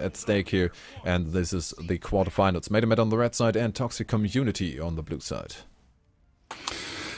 at stake here, and this is the quarterfinals. Made on the red side and Toxic Community on the blue side.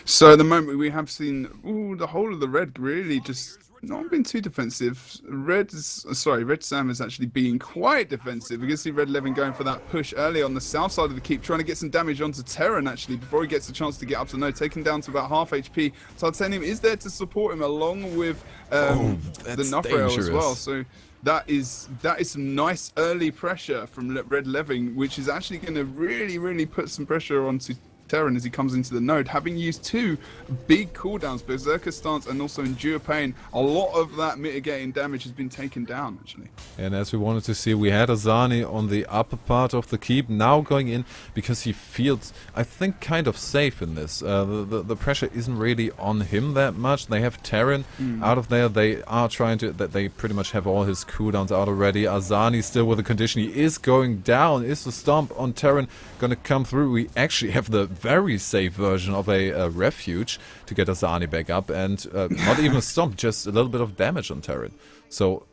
So at the moment we have seen the whole of the red really just not been too defensive. Red Sam is actually being quite defensive. We can see Red Levin going for that push early on the south side of the keep, trying to get some damage onto Terran actually before he gets a chance to get up to node, taken down to about half HP. Titanium is there to support him along with the Nufrail as well. So that is some nice early pressure from Red Levin, which is actually going to really put some pressure onto Terran as he comes into the node, having used two big cooldowns, Berserker Stance and also Endure Pain. A lot of that mitigating damage has been taken down actually. And as we wanted to see, we had Azani on the upper part of the keep, now going in because he feels, I think, kind of safe in this. The pressure isn't really on him that much. They have Terran out of there. They are trying to, they pretty much have all his cooldowns out already. Azani still with a condition. He is going down. Is the stomp on Terran gonna come through? We actually have the very safe version of a refuge to get Azani back up, and not even a stomp, just a little bit of damage on Terran. So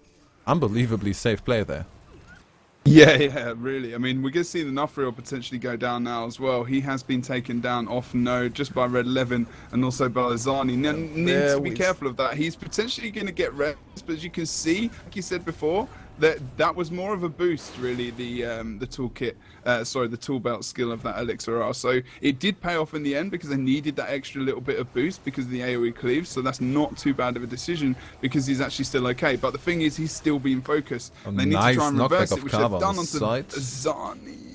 unbelievably safe play there. Yeah, really. I mean, we're going to see the Nufrail potentially go down now as well. He has been taken down off node just by Red Levin and also by Azani. Now, need to be careful of that. He's potentially going to get rest, but as you can see, like you said before, that was more of a boost, really, the toolkit, the tool belt skill of that Elixir R. So it did pay off in the end because they needed that extra little bit of boost because of the AoE cleaves. So that's not too bad of a decision because he's actually still okay. But the thing is, he's still being focused. They need to try and reverse it, which they've done onto Azani.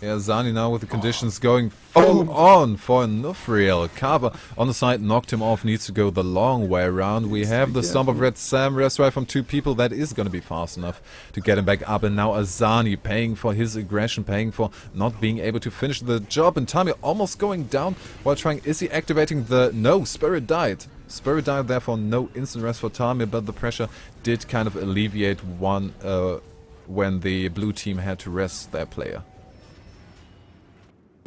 Yeah, Zani now with the conditions going full on for Nufrail. Kava on the side knocked him off, needs to go the long way around. We have the stomp of Red Sam, rest right from two people. That is going to be fast enough to get him back up. And now Azani paying for his aggression, paying for not being able to finish the job. And Tami almost going down while trying. Is he activating the... No, Spirit died. Spirit died, therefore no instant rest for Tami, but the pressure did kind of alleviate one when the blue team had to rest their player.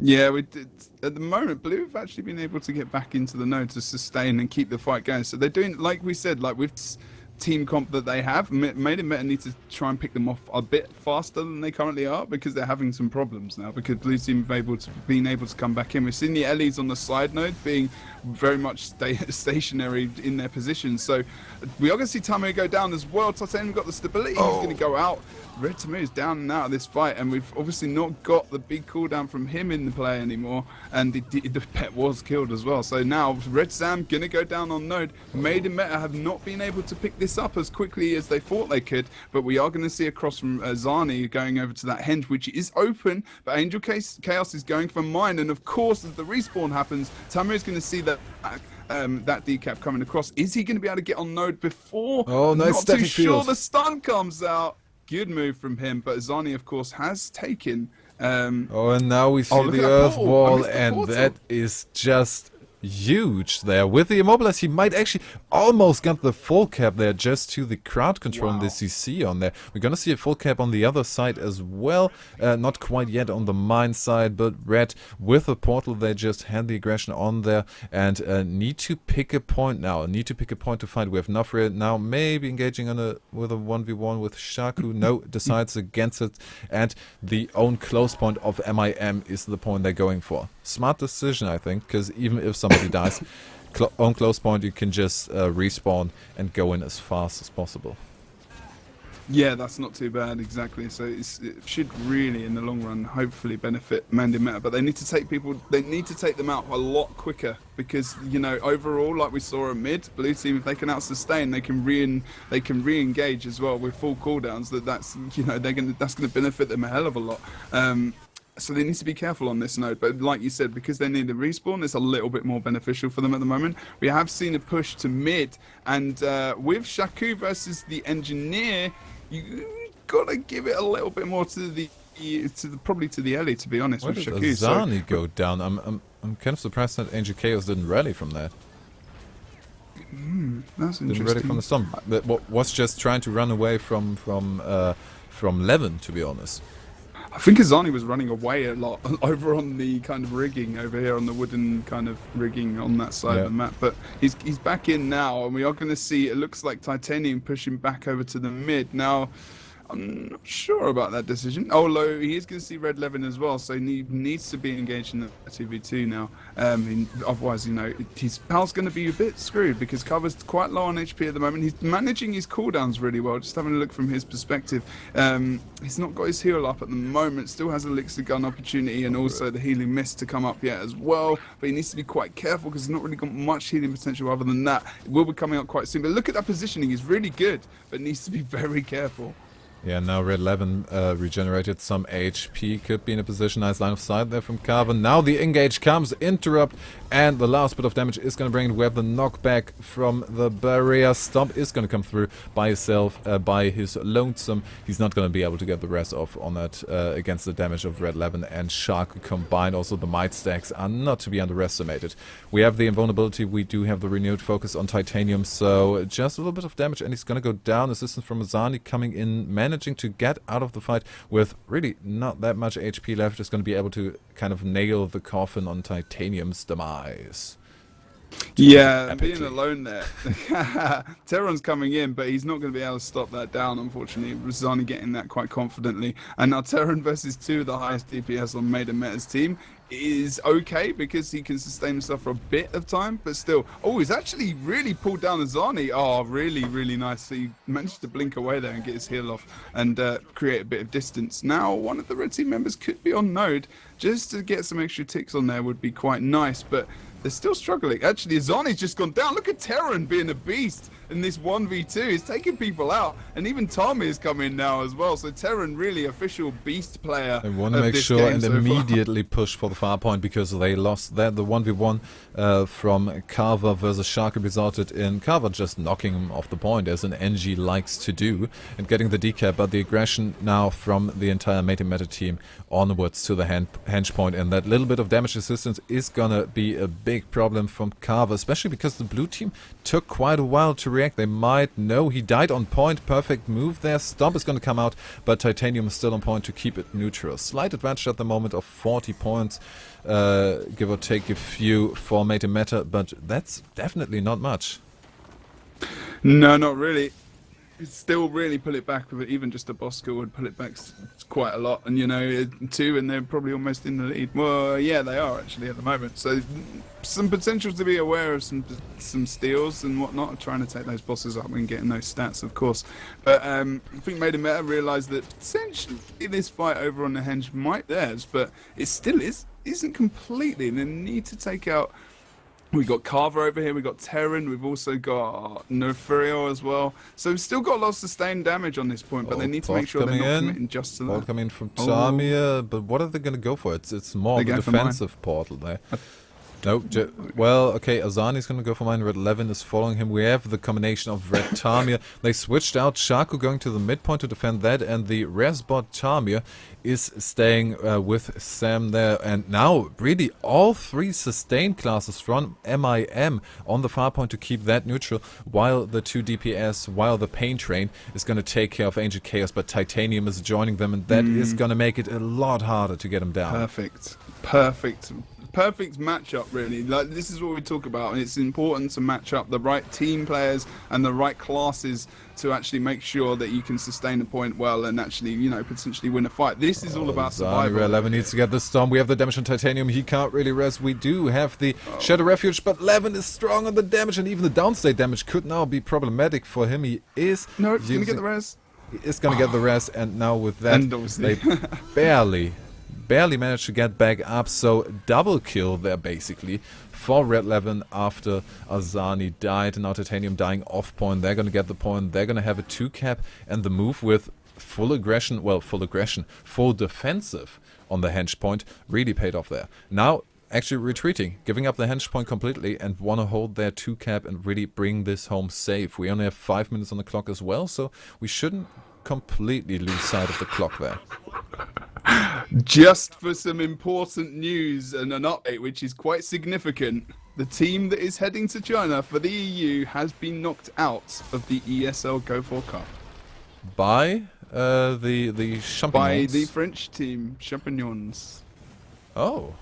Yeah, we did. At the moment, Blue have actually been able to get back into the node to sustain and keep the fight going. So they're doing, like we said, like with team comp that they have, made it better need to try and pick them off a bit faster than they currently are because they're having some problems now because Blue team have been able to come back in. We've seen the Ellies on the side node being very much stationary in their positions. So we are going to see Tamu go down as well. Titanium got the stability. He's going to go out. Red Tamu is down and out of this fight, and we've obviously not got the big cooldown from him in the play anymore, and the pet was killed as well. So now Red Sam gonna go down on node. Made and Meta have not been able to pick this up as quickly as they thought they could, but we are going to see a cross from Zani going over to that henge, which is open, but Angel Chaos is going for mine, and of course as the respawn happens, Tamu is going to see that that decap coming across. Is he going to be able to get on node before? Oh, nice. Not too sure. The stun comes out. Good move from him, but Zani, of course, has taken... and now we see the Earth Wall, and that is just huge there. With the Immobilize, he might actually almost get the full cap there just to the crowd control and the CC on there. We're gonna see a full cap on the other side as well. Not quite yet on the mine side, but Red with the portal, they just had the aggression on there and need to pick a point now. Need to pick a point to fight. We have Nufrail now maybe engaging on with a 1v1 with Shaku. No, decides against it, and the own close point of MIM is the point they're going for. Smart decision, I think, because even if somebody dies, on close point you can just respawn and go in as fast as possible. Yeah, that's not too bad, exactly. So it should really, in the long run, hopefully benefit Mandy Meta. But they need to take them out a lot quicker because, you know, overall, like we saw at mid, blue team, if they can out-sustain, they can re-engage as well with full cooldowns. That's gonna benefit them a hell of a lot. So they need to be careful on this node, but like you said, because they need a respawn, it's a little bit more beneficial for them at the moment. We have seen a push to mid, and with Shaku versus the Engineer, you gotta give it a little bit more to probably to the Ellie, to be honest. Where with did Shaku. Azani go down? I'm kind of surprised that Angel Chaos didn't rally from that. That's interesting. Didn't rally from the stomp. But was just trying to run away from Levin, to be honest. I think Azani was running away a lot over on the kind of rigging over here on the wooden kind of rigging on that side of the map. But he's back in now, and we are going to see, it looks like Titanium pushing back over to the mid. Now, I'm not sure about that decision. Although he is going to see Red Levin as well, so he needs to be engaged in the 2v2 now. Otherwise, you know, his pal's going to be a bit screwed because Cover's quite low on HP at the moment. He's managing his cooldowns really well, just having a look from his perspective. He's not got his heal up at the moment, still has Elixir Gun opportunity and also the healing mist to come up yet as well. But he needs to be quite careful because he's not really got much healing potential other than that. It will be coming up quite soon. But look at that positioning, he's really good, but needs to be very careful. Yeah, now Red Levin regenerated some HP, could be in a position, nice line of sight there from Carver. Now the engage comes, interrupt, and the last bit of damage is going to bring it. We have the knockback from the barrier. Stomp is going to come through by himself, by his lonesome. He's not going to be able to get the rest off on that against the damage of Red Levin and Shark combined. Also the might stacks are not to be underestimated. We have the invulnerability, we do have the renewed focus on Titanium, so just a little bit of damage and he's going to go down. Assistance from Azani coming in, managing to get out of the fight with really not that much HP left, is going to be able to kind of nail the coffin on Titanium's demise. Yeah, being alone there. Terron's coming in, but he's not going to be able to stop that down, unfortunately. Rosani getting that quite confidently. And now Terron versus 2, the highest DPS on Maiden Meta's team, is okay because he can sustain himself for a bit of time, but still. Oh, he's actually really pulled down Azani. Oh, really, really nice. So he managed to blink away there and get his heal off and create a bit of distance. Now, one of the red team members could be on node. Just to get some extra ticks on there would be quite nice, but they're still struggling. Actually, Azani's just gone down. Look at Terron being a beast in this 1v2. He's taking people out. And even Tommy has come in now as well. So Terron really official beast player. They want to make sure and immediately push for the far point because they lost that. The 1v1 from Carver versus Shark resulted in Carver just knocking him off the point, as an NG likes to do, and getting the decap. But the aggression now from the entire Maiden Meta team onwards to the henge point, and that little bit of damage resistance is gonna be a big problem from Carver, especially because the blue team took quite a while to react. They might know he died on point. Perfect move there. Stomp is going to come out, but Titanium is still on point to keep it neutral. Slight advantage at the moment of 40 points, give or take a few for Maiden Meta, but that's definitely not much. No, not really. Still really pull it back with it. Even just a boss score would pull it back quite a lot. And you know, 2 and they're probably almost in the lead. Well, yeah, they are actually at the moment. So some potential to be aware of some steals and whatnot, trying to take those bosses up and getting those stats, of course. But I think Maiden Meta realised that potentially this fight over on the henge might theirs, but it still isn't completely. They need to take out. We've got Carver over here, we've got Terran, we've also got Nofurio as well. So we've still got a lot of sustained damage on this point, but they need to make sure they're not committing just to that. Bot coming in from Tamir, but what are they going to go for? It's more of a defensive portal there. No, well, okay, Azani's going to go for mine. Red Levin is following him. We have the combination of Red Tamir. They switched out Shaku going to the midpoint to defend that, and the res bot Tamir is staying with Sam there. And now, really, all 3 sustain classes from MIM on the far point to keep that neutral, while the 2 DPS, while the Pain Train is going to take care of Ancient Chaos, but Titanium is joining them, and that is going to make it a lot harder to get him down. Perfect matchup, really. Like, this is what we talk about, and it's important to match up the right team players and the right classes to actually make sure that you can sustain a point well and actually, you know, potentially win a fight. This is all about survival. Red Levin needs to get the storm. We have the damage on Titanium. He can't really rest. We do have the Shadow Refuge, but Levin is strong on the damage, and even the downstate damage could now be problematic for him. He is he's gonna get the res. He is gonna get the res, and now with that, they barely managed to get back up, so double kill there basically for Red Levin after Azani died, and now Titanium dying off point. They're gonna get the point, they're gonna have a 2 cap, and the move with full defensive on the henge point really paid off there. Now actually retreating, giving up the henge point completely, and want to hold their 2 cap and really bring this home safe. We only have 5 minutes on the clock as well, so we shouldn't completely lose sight of the clock there. Just for some important news and an update which is quite significant, the team that is heading to China for the EU has been knocked out of the ESL Go4 Cup. By the Champignons? By the French team, Champignons. Oh.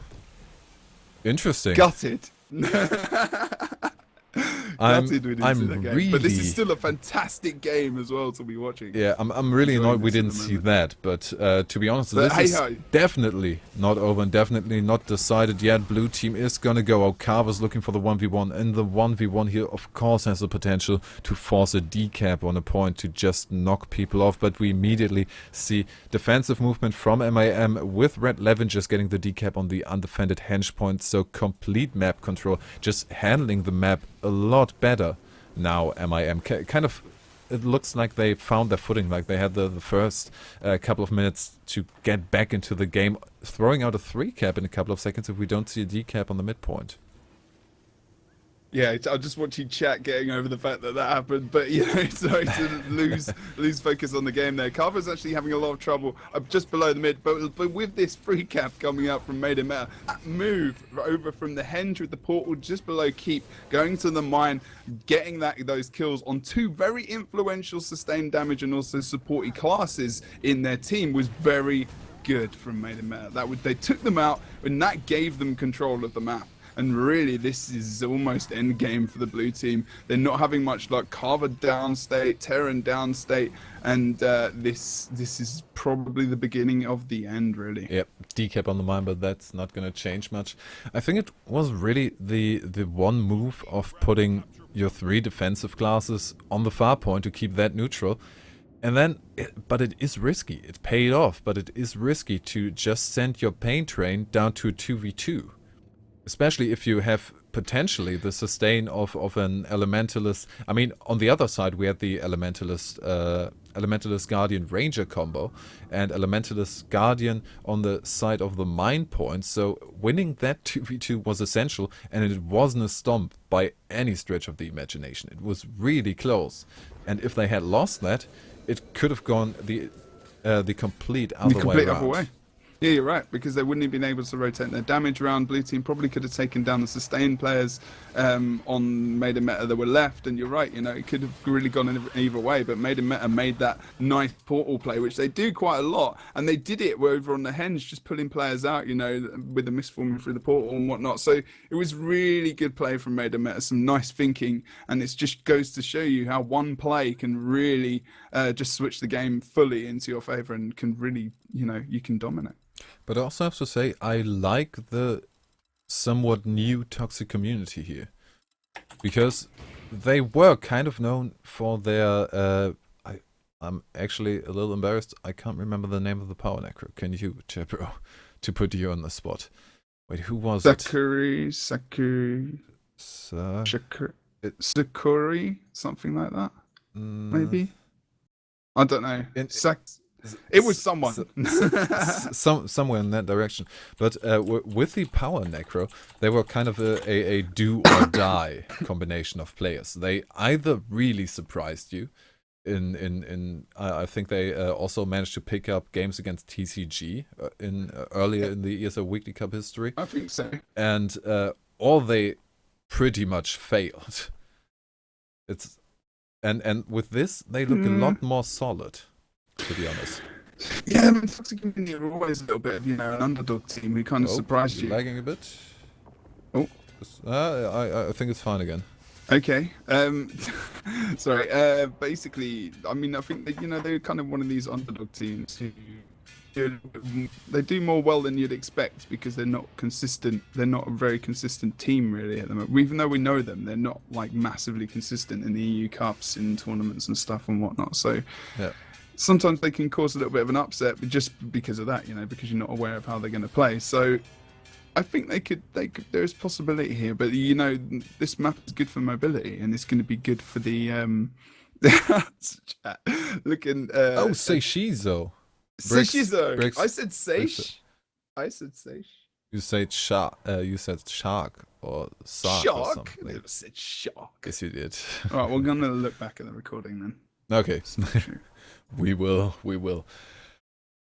Interesting. Gutted. I'm Gutted we didn't see that game. But this is really still a fantastic game as well to be watching. yeah, I'm really Enjoying annoyed we this at didn't the see moment. that. But to be honest, But this hey is ho. definitely not over and definitely not decided yet. Blue team is gonna go. Okava's looking for the 1v1, and the 1v1 here, of course, has the potential to force a decap on a point to just knock people off. But we immediately see defensive movement from MAM with Red Levin just getting the decap on the undefended henge point. So complete map control, just handling the map a lot better. Now MIM kind of, it looks like they found their footing, like they had the first couple of minutes to get back into the game, throwing out a 3-cap in a couple of seconds if we don't see a decap on the midpoint. Yeah, I'm just watching chat getting over the fact that happened, but you know, sorry to lose focus on the game there. Carver's actually having a lot of trouble just below the mid, but with this free cap coming out from Made in Meta, that move over from the henge with the portal just below keep, going to the mine, getting those kills on two very influential sustained damage and also supporty classes in their team was very good from Made in Meta. They took them out, and that gave them control of the map. And really, this is almost end game for the blue team. They're not having much luck. Carver downstate, Terran downstate, and this is probably the beginning of the end, really. Yep, decap on the mine, but that's not going to change much. I think it was really the one move of putting your 3 defensive classes on the far point to keep that neutral. And then, but it is risky. It paid off, but it is risky to just send your pain train down to a 2v2. Especially if you have potentially the sustain of an Elementalist. I mean, on the other side, we had the Elementalist Guardian Ranger combo and Elementalist Guardian on the side of the mine point. So winning that 2v2 was essential, and it wasn't a stomp by any stretch of the imagination. It was really close. And if they had lost that, it could have gone the complete other way around. Yeah, you're right, because they wouldn't have been able to rotate their damage around. Blue team probably could have taken down the sustained players on Made in Meta that were left, and you're right, you know, it could have really gone either way, but Made in Meta made that nice portal play, which they do quite a lot, and they did it over on the henge, just pulling players out, you know, with the misforming through the portal and whatnot. So it was really good play from Made in Meta, some nice thinking, and it just goes to show you how one play can really just switch the game fully into your favor and can really, you know, you can dominate. But I also have to say, I like the somewhat new toxic community here. Because they were kind of known for their... I'm actually a little embarrassed. I can't remember the name of the power necro. Can you, Jebro, to put you on the spot? Wait, who was it? Sakuri, something like that? Maybe? I don't know. It was someone. Somewhere in that direction. But with the power necro, they were kind of a do or die combination of players. They either really surprised you. I think they also managed to pick up games against TCG earlier in the ESL Weekly Cup history. I think so. And or they pretty much failed. And with this, they look a lot more solid, to be honest. Yeah, I mean, Toxic Community are always a little bit of, you know, an underdog team who kind of surprised you. Lagging a bit. Oh. I think it's fine again. Okay. Sorry. Basically, I mean, I think that, you know, they're kind of one of these underdog teams who they do more well than you'd expect because they're not consistent. They're not a very consistent team really at the moment. Even though we know them, they're not like massively consistent in the EU Cups, in tournaments and stuff and whatnot. So yeah. Sometimes they can cause a little bit of an upset, but just because of that, you know, because you're not aware of how they're going to play. So I think they could. There's possibility here, but you know, this map is good for mobility, and it's going to be good for the looking. Seishizo. Seishizo. I said Seish. I said Seish. You said shark. You said shark or sark shark? or something. I never said shark. Yes, you did. All right, we're gonna look back at the recording then. Okay. We will.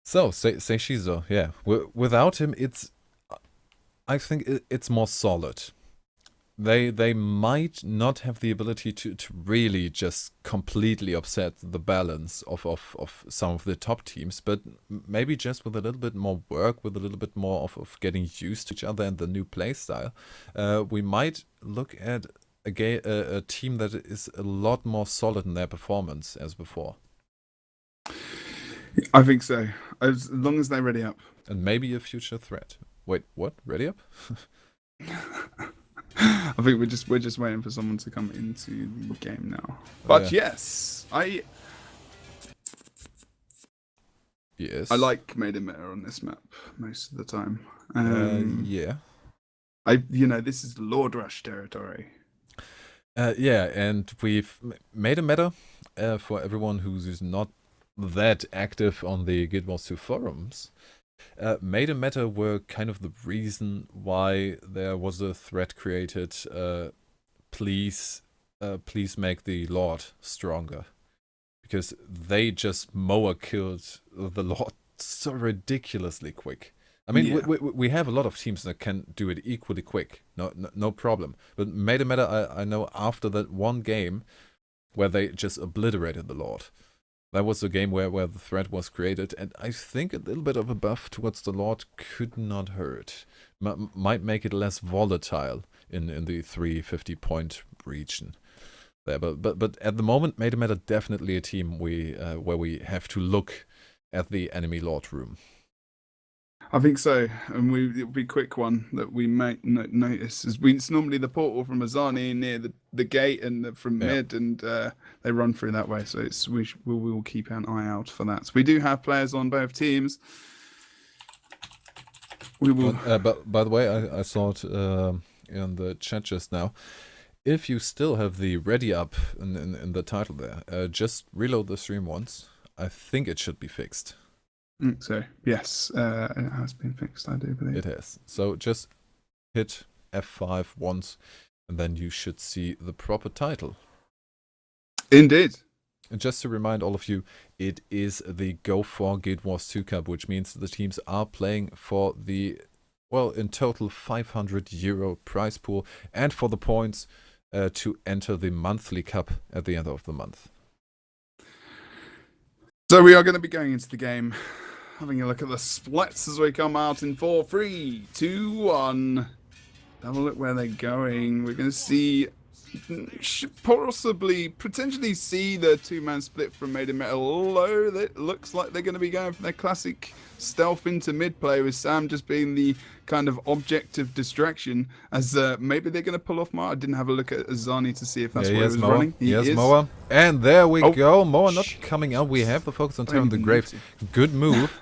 So, Seishizo, yeah. Without him, I think it's more solid. They might not have the ability to really just completely upset the balance of some of the top teams, but maybe just with a little bit more work, with a little bit more of getting used to each other and the new playstyle, we might look at a team that is a lot more solid in their performance as before. I think so. As long as they're ready up. And maybe a future threat. Wait, what? Ready up? I think we're just waiting for someone to come into the game now. But yes, I like made it meta on this map most of the time. Yeah. This is Lord Rush territory. Yeah, and we've made a meta for everyone who's not that active on the Guild Wars 2 forums. Made a meta were kind of the reason why there was a thread created. Please make the Lord stronger, because they just mower killed the Lord so ridiculously quick. I mean, we have a lot of teams that can do it equally quick, no problem. But made a meta, I know after that one game where they just obliterated the Lord. That was the game where the threat was created, and I think a little bit of a buff towards the Lord could not hurt. Might make it less volatile in the 350 point region there. But at the moment, Made a Meta definitely a team where we have to look at the enemy Lord room. I think so, and it'll be a quick one that we might notice. It's normally the portal from Azani near the gate and from mid, and they run through that way. So we will keep an eye out for that. So we do have players on both teams. We will. But by the way, I saw it in the chat just now. If you still have the ready up in the title there, just reload the stream once. I think it should be fixed. So yes, it has been fixed, I do believe. It has. So just hit F5 once, and then you should see the proper title. Indeed. And just to remind all of you, it is the Go4 Guild Wars 2 Cup, which means the teams are playing for the, well, in total €500 prize pool, and for the points to enter the monthly cup at the end of the month. So we are going to be going into the game, having a look at the splits as we come out in 4, 3, 2, 1. Have a look where they're going. We're going to see, potentially see the two-man split from Made in Metal, although it looks like they're going to be going for their classic stealth into mid play, with Sam just being the kind of object of distraction, as maybe they're going to pull off Moa. I didn't have a look at Azani to see if that's where he was running. He is Moa. And there we go. Moa not coming out. We have the focus on Terran the Grave. Good move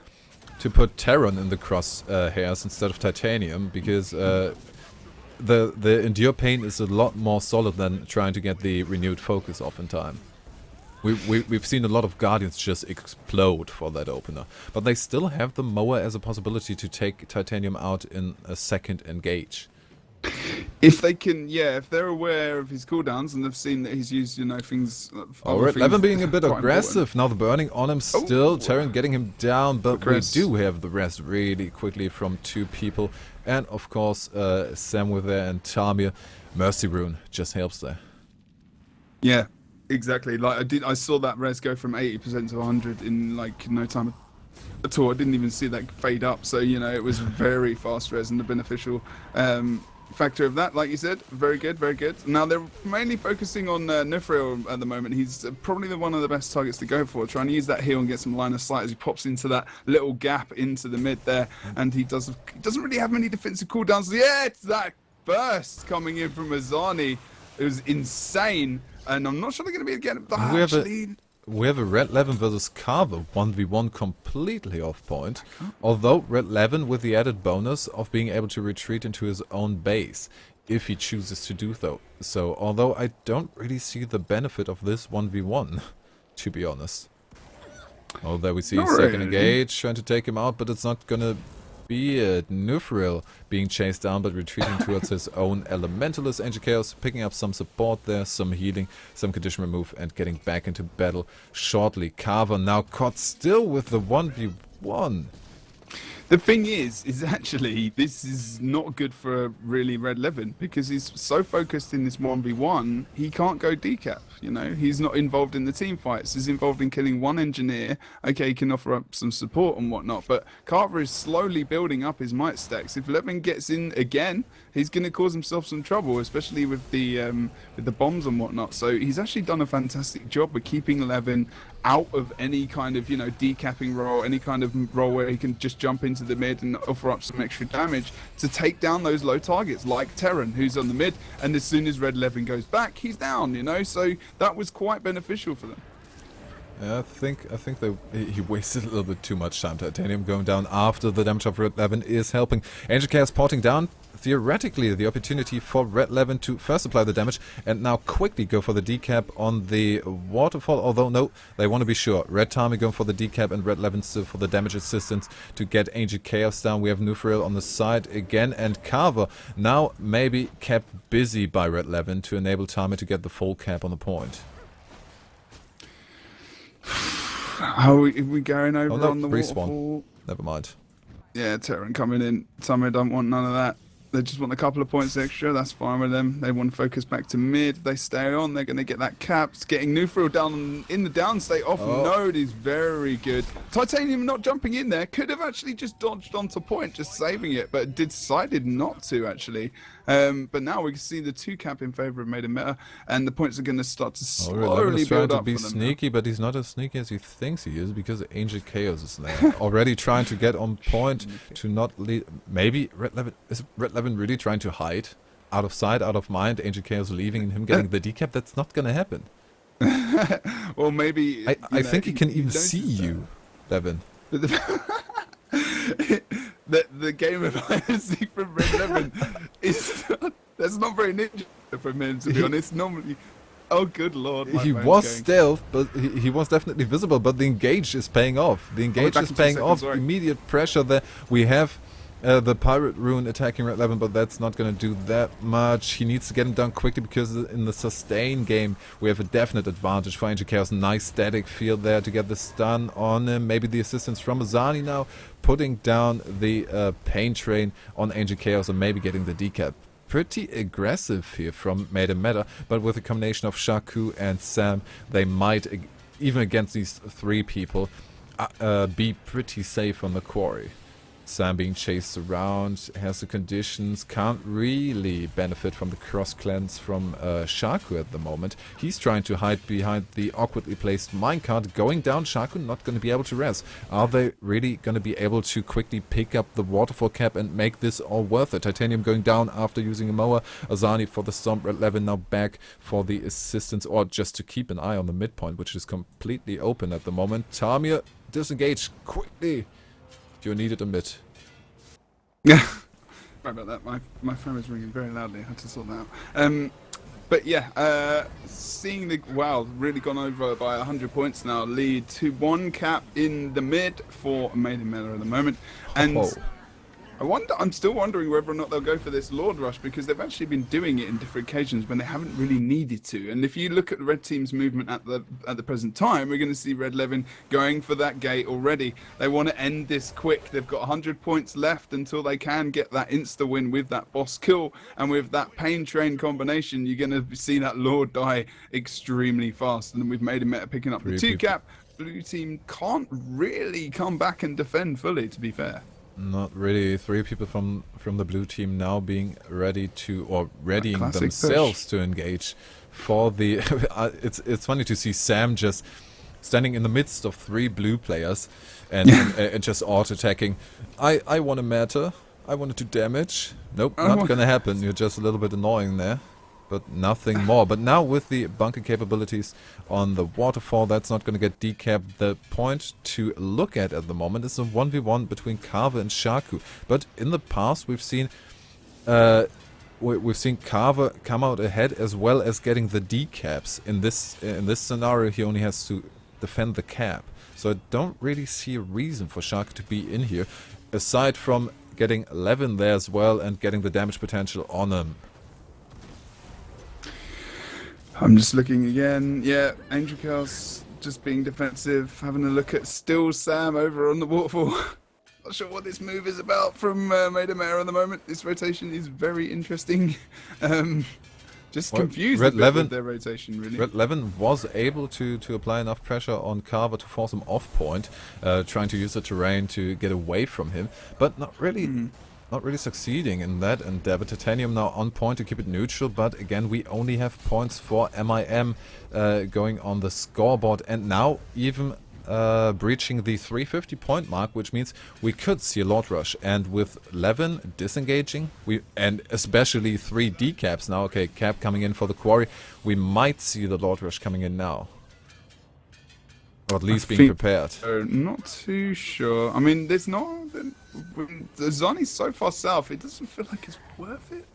to put Terran in the cross hairs instead of Titanium, because the Endure Pain is a lot more solid than trying to get the renewed focus off in time. We've seen a lot of Guardians just explode for that opener, but they still have the Mower as a possibility to take Titanium out in a second engage. If they can, if they're aware of his cooldowns and they've seen that he's used, things. Red 11 being a bit aggressive. Now the burning on him still. Terran getting him down, but we do have the rest really quickly from two people. And of course, Sam with there and Tamir. Mercy Rune just helps there. Yeah, exactly. Like I saw that res go from 80% to 100 in like no time at all. I didn't even see that fade up. So it was very fast res, and the beneficial factor of that, like you said, very good, very good. Now they're mainly focusing on Nifril at the moment. He's probably one of the best targets to go for, trying to use that heal and get some line of sight as he pops into that little gap into the mid there, and he doesn't really have many defensive cooldowns. Yeah, it's that burst coming in from Azani. It was insane, and I'm not sure they're going to be able to get it. We have a Red 11 versus Carver 1v1 completely off point. Although Red 11 with the added bonus of being able to retreat into his own base, if he chooses to do so. Although I don't really see the benefit of this 1v1, to be honest. Oh, there we see second engage, trying to take him out, but it's not gonna be it. Nufril being chased down, but retreating towards his own Elementalist. Angel Chaos picking up some support there, some healing, some condition remove, and getting back into battle shortly. Carver now caught still with the 1v1. The thing is actually this is not good for really Red Levin because he's so focused in this 1v1, he can't go decap, you know? He's not involved in the team fights, he's involved in killing one engineer. Okay, he can offer up some support and whatnot, but Carver is slowly building up his might stacks. If Levin gets in again, he's going to cause himself some trouble, especially with the bombs and whatnot. So he's actually done a fantastic job of keeping Levin out of any kind of, you know, decapping role, any kind of role where he can just jump into the mid and offer up some extra damage to take down those low targets like Terran, who's on the mid, and as soon as Red Levin goes back, he's down, you know, so that was quite beneficial for them. Yeah, I think he wasted a little bit too much time. Titanium going down after the damage of Red Levin is helping. Angel Chaos porting down. Theoretically, the opportunity for Red Levin to first apply the damage and now quickly go for the decap on the waterfall. Although, no, they want to be sure. Red Tommy going for the decap and Red Levin still for the damage assistance to get Angel Chaos down. We have Nufril on the side again, and Carver now maybe kept busy by Red Levin to enable Tommy to get the full cap on the point. Are we going over on the respawn. waterfall? Never mind. Yeah, Terran coming in. Tommy don't want none of that. They just want a couple of points extra. That's fine with them. They want to focus back to mid. If they stay on, they're going to get that caps. Getting Nufril down in the downstate off node is very good. Titanium not jumping in there. Could have actually just dodged onto point, just saving it, but decided not to actually. But now we can see the 2 cap in favor of Maiden Meta, and the points are going to start to slowly build up to be for them. sneaky, but he's not as sneaky as he thinks he is because Angel Chaos is there. Already trying to get on point to not lead. Maybe Red Levin really trying to hide? Out of sight, out of mind, Angel Chaos leaving and him getting the decap? That's not going to happen. Well, maybe... I think he can even see you, Levin. The game of hide and seek from Red Levin is that's not very ninja from him, to be honest. Normally, oh good lord, he was stealth, but he was definitely visible. But the engage is paying off. The engage is paying off. Immediate pressure there. We have the Pirate Rune attacking Red Levin, but that's not going to do that much. He needs to get him down quickly because in the sustain game we have a definite advantage for Angel Chaos. Nice static field there to get the stun on him. Maybe the assistance from Azani now putting down the pain train on Angel Chaos and maybe getting the decap. Pretty aggressive here from Maiden Meta, but with a combination of Shaku and Sam, they might, even against these 3 people, be pretty safe on the quarry. Sam being chased around, has the conditions, can't really benefit from the cross cleanse from Shaku at the moment. He's trying to hide behind the awkwardly placed minecart. Going down, Shaku not going to be able to res. Are they really going to be able to quickly pick up the waterfall cap and make this all worth it? Titanium going down after using a mower. Azani for the stomp. Red Levin now back for the assistance, or just to keep an eye on the midpoint, which is completely open at the moment. Tamir, disengage quickly. You're needed a mid. Yeah. Sorry about that. My phone was ringing very loudly. I had to sort that out. But yeah, seeing the really gone over by 100 points now. Lead to 1 cap in the mid for Maiden Meta at the moment, and I'm still wondering whether or not they'll go for this Lord Rush, because they've actually been doing it in different occasions when they haven't really needed to. And if you look at the Red Team's movement at the present time, we're going to see Red Levin going for that gate already. They want to end this quick. They've got 100 points left until they can get that insta win with that boss kill, and with that pain train combination, you're going to see that Lord die extremely fast. And we've made him picking up the 2 cap. Blue Team can't really come back and defend fully, to be fair. Not really. 3 people from the blue team now being ready to, or readying themselves to engage for the... it's funny to see Sam just standing in the midst of 3 blue players and just auto-attacking. I want to matter. I want to do damage. Nope, not gonna happen. You're just a little bit annoying there, but nothing more. But now with the bunker capabilities on the waterfall, that's not going to get decapped. The point to look at the moment is a 1v1 between Carver and Shaku. But in the past, we've seen Carver come out ahead as well as getting the decaps. In this scenario, he only has to defend the cap. So I don't really see a reason for Shaku to be in here, aside from getting Levin there as well and getting the damage potential on him. I'm just looking again. Yeah, Angel Chaos just being defensive, having a look at still Sam over on the waterfall. Not sure what this move is about from Maiden Mare at the moment. This rotation is very interesting. Just confused a bit with their rotation, really. Red Levin was able to apply enough pressure on Carver to force him off point, trying to use the terrain to get away from him, but not really succeeding in that. And David Titanium now on point to keep it neutral, but again we only have points for MIM going on the scoreboard, and now even breaching the 350 point mark, which means we could see a Lord Rush. And with Levin disengaging, and especially 3 decaps now, okay, cap coming in for the quarry, we might see the Lord Rush coming in now. Or at least being prepared. Not too sure. I mean, there's not... Zani's so far south, it doesn't feel like it's worth it.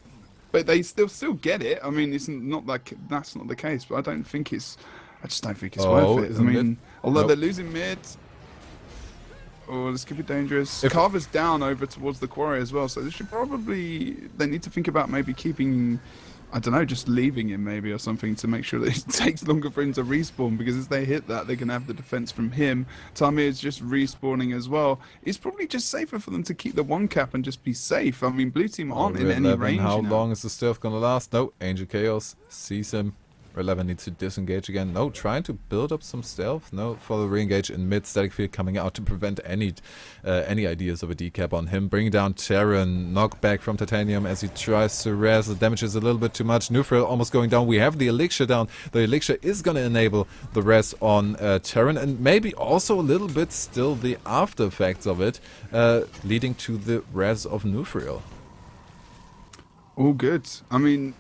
But they still get it. I mean, it's not like that's not the case, but I don't think it's... I just don't think it's worth it. I mean, although they're losing mid, this could be dangerous. Carver's down over towards the quarry as well, so they should they need to think about maybe keeping, I don't know, just leaving him maybe or something to make sure that it takes longer for him to respawn, because as they hit that, they can have the defense from him. Tamir's just respawning as well. It's probably just safer for them to keep the 1 cap and just be safe. I mean, blue team aren't in any range How long is the stealth gonna last? No, Angel Chaos sees him. Red 11 needs to disengage again. No, trying to build up some stealth. No, for the re-engage in mid. Static Field coming out to prevent any ideas of a decap on him. Bring down Terran. Knockback from Titanium as he tries to res. The damage is a little bit too much. Nufril almost going down. We have the Elixir down. The Elixir is going to enable the res on Terran, and maybe also a little bit still the after effects of it, leading to the res of Nufril. All good. I mean...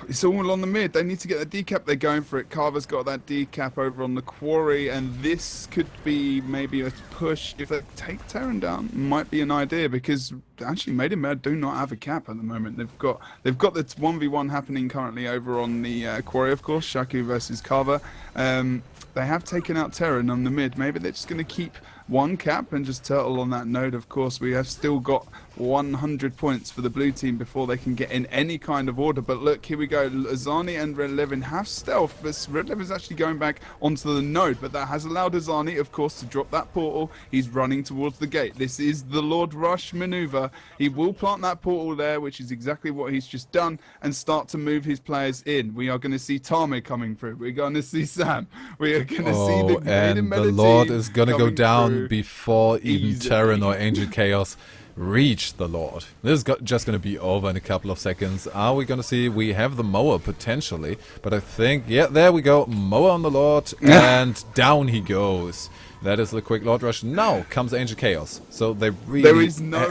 It's all on the mid. They need to get the decap. They're going for it. Carver's got that decap over on the quarry, and this could be maybe a push. If they take Terran down, might be an idea, because actually Maiden Mare do not have a cap at the moment. They've got the 1v1 happening currently over on the quarry, of course. Shaku versus Carver. They have taken out Terran on the mid. Maybe they're just going to keep 1 cap and just turtle on that node. Of course, we have still got 100 points for the blue team before they can get in any kind of order. But look, here we go. Azani and Red 11 have stealth, but Red 11 is actually going back onto the node. But that has allowed Azani, of course, to drop that portal. He's running towards the gate. This is the Lord Rush maneuver. He will plant that portal there, which is exactly what he's just done, and start to move his players in. We are going to see Tamir coming through. We're going to see Sam. We are going to see the and the Lord is going to go down before even Terran or Angel Chaos reach the Lord. This is just going to be over in a couple of seconds. Are we going to see? We have the mower potentially, but I think, yeah, there we go. Mower on the Lord, and down he goes. That is the quick Lord Rush. Now comes Angel Chaos. So they really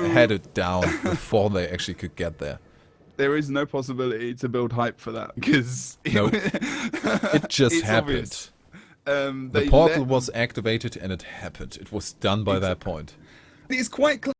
had it down before they actually could get there. There is no possibility to build hype for that, because it just happened. The portal was activated and it happened. It was done by that point. It's quite clear.